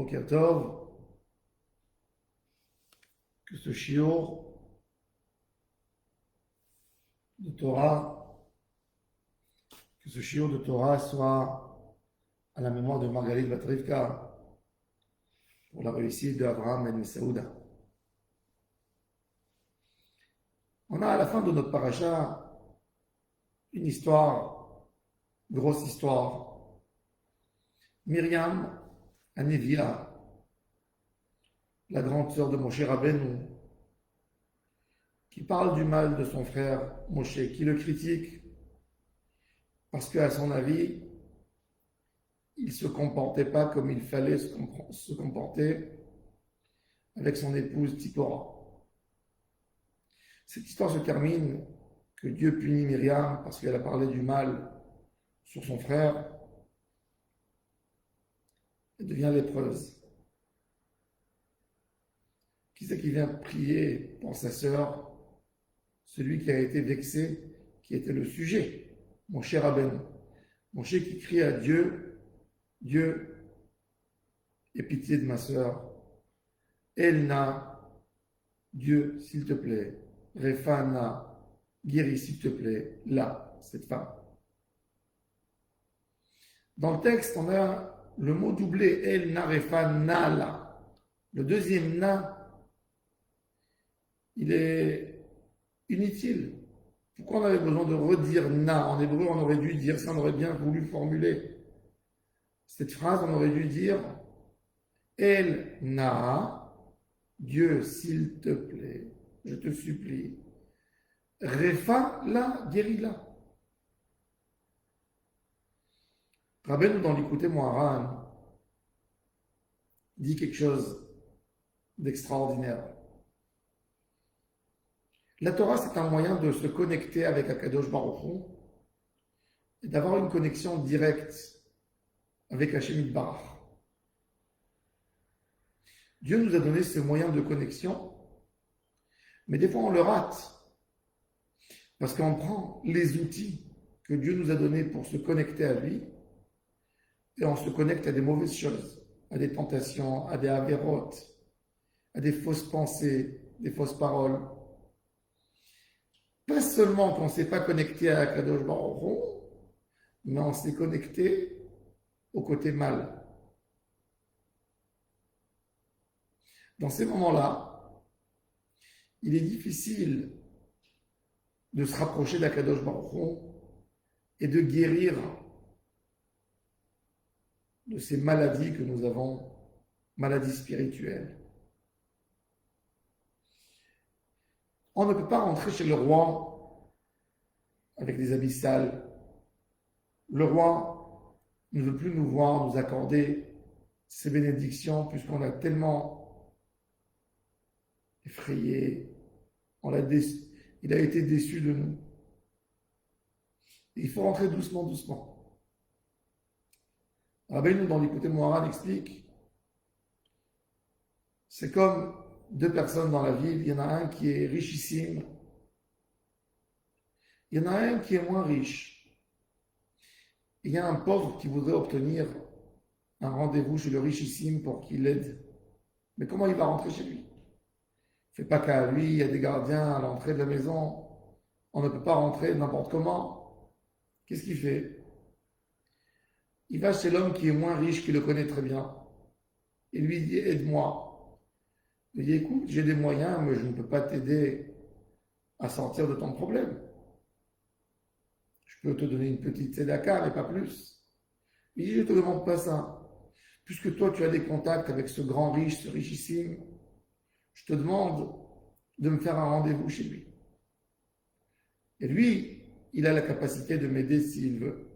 Boker Tov, que ce shiur de Torah, soit à la mémoire de Margalit Batrivka pour la réussite de Abraham et de Saouda. On a à la fin de notre paracha une histoire, grosse histoire. Myriam, Anevia, la grande sœur de Moshe Rabbeinu, qui parle du mal de son frère Moshe, qui le critique parce qu'à son avis, il ne se comportait pas comme il fallait se comporter avec son épouse Tzipora. Cette histoire se termine que Dieu punit Myriam parce qu'elle a parlé du mal sur son frère. Elle devient lépreuse. Qui c'est qui vient prier pour sa sœur? Celui qui a été vexé, qui était le sujet, Moshe Rabbeinu. Moshe qui crie à Dieu, Dieu, aie pitié de ma sœur. Elna, Dieu, s'il te plaît. Refana, guéris, s'il te plaît, là, cette femme. Dans le texte, on a le mot doublé, Elna, Refana, là. Le deuxième na, il est inutile. Pourquoi on avait besoin de redire na? En hébreu, on aurait dû dire ça, on aurait bien voulu formuler cette phrase, on aurait dû dire El na, Dieu, s'il te plaît, je te supplie. Refa la, guéris-la. Rabbeinu, dans l'Ikouté Moharan, dit quelque chose d'extraordinaire. La Torah, c'est un moyen de se connecter avec Akadosh Baruch Hu et d'avoir une connexion directe avec Hashem Yitbarach. Dieu nous a donné ce moyen de connexion, mais des fois on le rate parce qu'on prend les outils que Dieu nous a donnés pour se connecter à lui et on se connecte à des mauvaises choses, à des tentations, à des avérotes, à des fausses pensées, des fausses paroles. Pas seulement qu'on ne s'est pas connecté à Kadosh Baruch Hu, mais on s'est connecté au côté mal. Dans ces moments-là, il est difficile de se rapprocher d'Akadosh Baruch Hu et de guérir de ces maladies que nous avons, maladies spirituelles. On ne peut pas rentrer chez le roi avec des habits sales. Le roi ne veut plus nous voir, nous accorder ses bénédictions, puisqu'on l'a tellement effrayé, il a été déçu de nous. Et il faut rentrer doucement, doucement. Rabbeinu, dans l'Ikouté Moharan, explique, c'est comme deux personnes dans la ville, il y en a un qui est richissime, il y en a un qui est moins riche. Il y a un pauvre qui voudrait obtenir un rendez-vous chez le richissime pour qu'il l'aide. Mais comment il va rentrer chez lui? Il ne fait pas qu'à lui, il y a des gardiens à l'entrée de la maison, on ne peut pas rentrer n'importe comment. Qu'est-ce qu'il fait? Il va chez l'homme qui est moins riche, qui le connaît très bien, et lui dit, aide-moi. Il dit, écoute, j'ai des moyens, mais je ne peux pas t'aider à sortir de ton problème. Je peux te donner une petite tzedaka, mais pas plus. Il dit, je ne te demande pas ça. Puisque toi, tu as des contacts avec ce grand riche, ce richissime, je te demande de me faire un rendez-vous chez lui. Et lui, il a la capacité de m'aider s'il veut.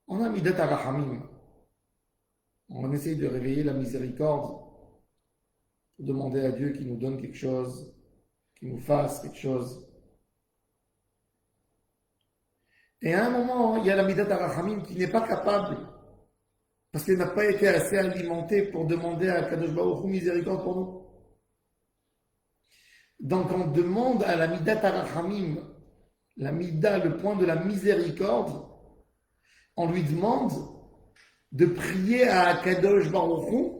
On a Midat HaRachamim. On essaye de réveiller la miséricorde pour demander à Dieu qu'il nous donne quelque chose, qu'il nous fasse quelque chose. Et à un moment, il y a la Midat HaRachamim qui n'est pas capable, parce qu'elle n'a pas été assez alimentée pour demander à Kadosh Baruch Hu miséricorde pour nous. Donc on demande à la Midat HaRachamim, la Mida, le point de la miséricorde, on lui demande de prier à Akadosh Baruch Hu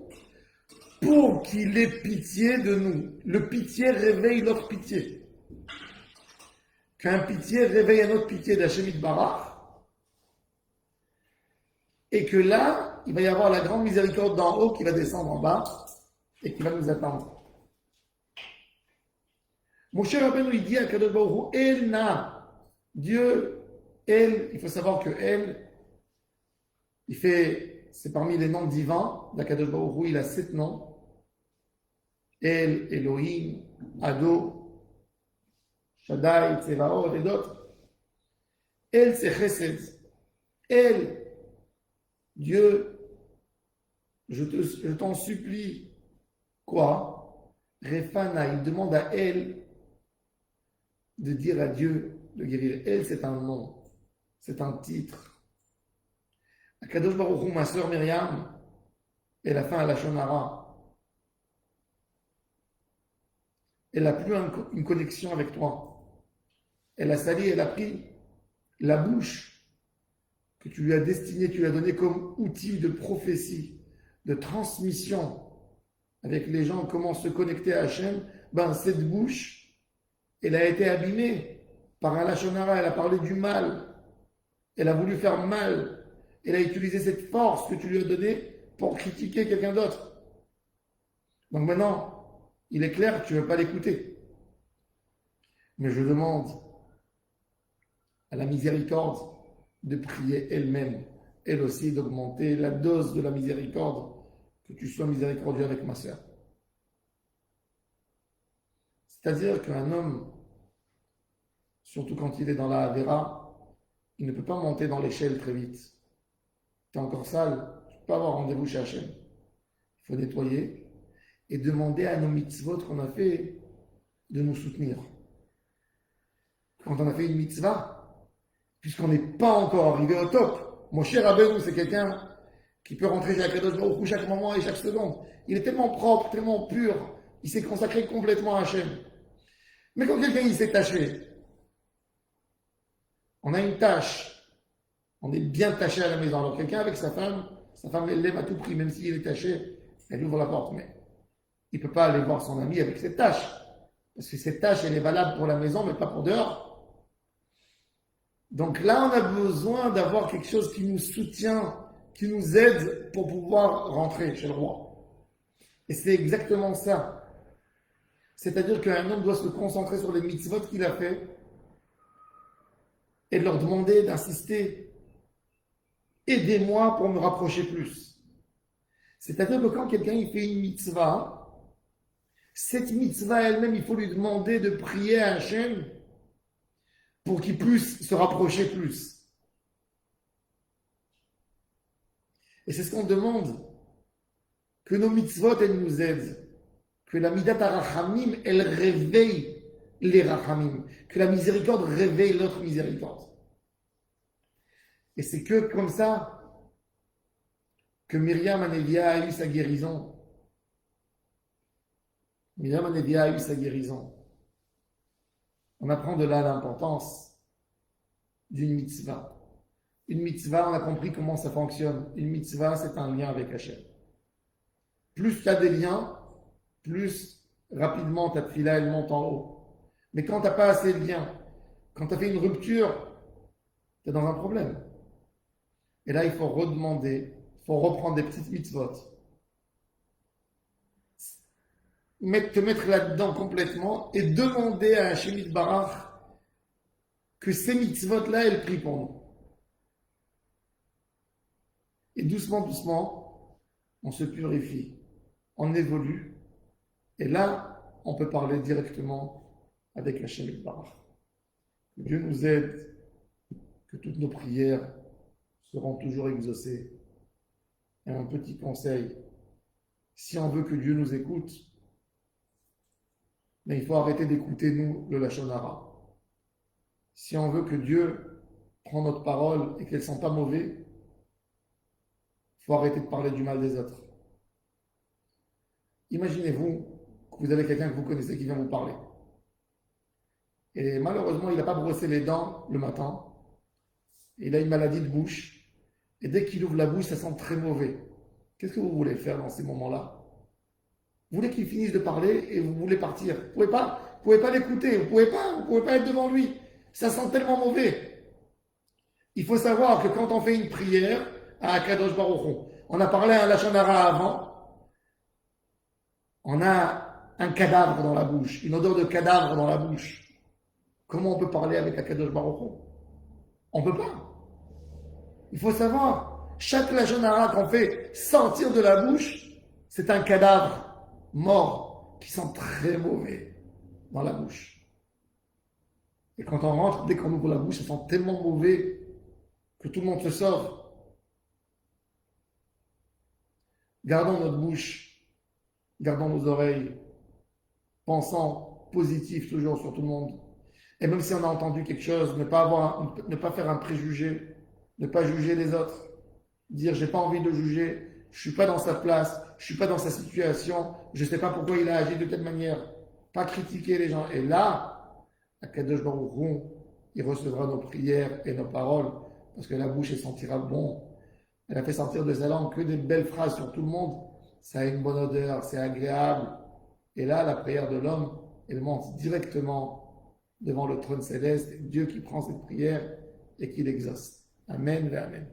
pour qu'il ait pitié de nous. Le pitié réveille l'autre pitié. Qu'un pitié réveille un autre pitié d'Hachem Yitbarach, et que là, il va y avoir la grande miséricorde d'en haut qui va descendre en bas et qui va nous attendre. Mon cher Rabbeinu, il dit à Kadosh Baruch Hu, El Na, Dieu, El, il faut savoir que El, c'est parmi les noms divins d'Akadosh Baruch Hu, il a 7 noms. El, Elohim, Ado, Shaddai, Tsevaot et d'autres. El, c'est Chesed. El, Dieu, je t'en supplie. Quoi? Refana, il demande à elle de dire à Dieu de guérir. Elle, c'est un nom, c'est un titre. Akadosh Baruch Hu, ma sœur Myriam, elle a fait un lashon hara. Elle n'a plus une connexion avec toi. Elle a sali, elle a pris la bouche que tu lui as destinée, tu lui as donnée comme outil de prophétie, de transmission avec les gens, comment se connecter à Hachem. Cette bouche, elle a été abîmée par un lashon hara, elle a parlé du mal, elle a voulu faire mal, elle a utilisé cette force que tu lui as donnée pour critiquer quelqu'un d'autre. Donc maintenant, il est clair que tu ne veux pas l'écouter. Mais je demande à la miséricorde de prier elle-même, elle aussi d'augmenter la dose de la miséricorde, que tu sois miséricordieux avec ma sœur. C'est-à-dire qu'un homme, surtout quand il est dans la Havera, il ne peut pas monter dans l'échelle très vite. Tu es encore sale, tu ne peux pas avoir rendez-vous chez Hachem. Il faut nettoyer et demander à nos mitzvot qu'on a fait de nous soutenir. Quand on a fait une mitzvah, puisqu'on n'est pas encore arrivé au top, mon cher Rabbeinu, c'est quelqu'un qui peut rentrer chez Akadosh Baruch Hu chaque moment et chaque seconde. Il est tellement propre, tellement pur, il s'est consacré complètement à Hachem. Mais quand quelqu'un il s'est taché, on a une tâche, on est bien taché à la maison. Alors quelqu'un avec sa femme elle l'aime à tout prix, même s'il est taché, elle ouvre la porte, mais il ne peut pas aller voir son ami avec cette tâche. Parce que cette tâche, elle est valable pour la maison, mais pas pour dehors. Donc là, on a besoin d'avoir quelque chose qui nous soutient, qui nous aide pour pouvoir rentrer chez le roi. Et c'est exactement ça. C'est-à-dire qu'un homme doit se concentrer sur les mitzvot qu'il a fait et de leur demander d'insister. Aidez-moi pour me rapprocher plus. C'est-à-dire que quand quelqu'un il fait une mitzvah, cette mitzvah elle-même, il faut lui demander de prier à Hachem pour qu'il puisse se rapprocher plus. Et c'est ce qu'on demande, que nos mitzvot, elles nous aident, que la midat harachamim, elle réveille les rachamim, que la miséricorde réveille notre miséricorde. Et c'est que comme ça que Myriam Hanevia a eu sa guérison. Myriam Hanevia a eu sa guérison. On apprend de là l'importance d'une mitzvah. Une mitzvah, on a compris comment ça fonctionne. Une mitzvah, c'est un lien avec Hachem. Plus tu as des liens, plus rapidement ta tefila, elle monte en haut. Mais quand tu n'as pas assez de liens, quand tu as fait une rupture, tu es dans un problème. Et là, il faut redemander, il faut reprendre des petites mitzvot. Te mettre là-dedans complètement et demander à Hachem Yitbarach que ces mitzvot-là, elles prient pour nous. Et doucement, doucement, on se purifie, on évolue. Et là, on peut parler directement avec Hachem Yitbarach. Que Dieu nous aide, que toutes nos prières seront toujours exaucées. Et un petit conseil, si on veut que Dieu nous écoute, mais il faut arrêter d'écouter, nous, le lashon hara. Si on veut que Dieu prenne notre parole et qu'elles ne sont pas mauvaises, il faut arrêter de parler du mal des autres. Imaginez-vous que vous avez quelqu'un que vous connaissez qui vient vous parler. Et malheureusement, il n'a pas brossé les dents le matin. Il a une maladie de bouche. Et dès qu'il ouvre la bouche, ça sent très mauvais. Qu'est-ce que vous voulez faire dans ces moments-là? Vous voulez qu'il finisse de parler et vous voulez partir. Vous pouvez pas l'écouter, vous pouvez pas être devant lui. Ça sent tellement mauvais. Il faut savoir que quand on fait une prière à Akadosh Baruch Hu, on a parlé à un Lachon Hara avant, on a un cadavre dans la bouche, une odeur de cadavre dans la bouche. Comment on peut parler avec Akadosh Baruch Hu? On ne peut pas. Il faut savoir, chaque Lachon Hara qu'on fait sortir de la bouche, c'est un cadavre mort qui sent très mauvais dans la bouche. Et quand on rentre, dès qu'on ouvre la bouche, ça sent tellement mauvais que tout le monde se sort. Gardons notre bouche, gardons nos oreilles, pensant positif toujours sur tout le monde. Et même si on a entendu quelque chose, ne pas faire un préjugé, ne pas juger les autres, dire j'ai pas envie de le juger, je suis pas dans sa place, je suis pas dans sa situation, je sais pas pourquoi il a agi de telle manière. Pas critiquer les gens. Et là, Akadosh Baruch Hu, il recevra nos prières et nos paroles, parce que la bouche, elle sentira bon. Elle a fait sortir de sa langue que des belles phrases sur tout le monde. Ça a une bonne odeur, c'est agréable. Et là, la prière de l'homme, elle monte directement devant le trône céleste. Dieu qui prend cette prière et qui l'exauce. Amen et Amen.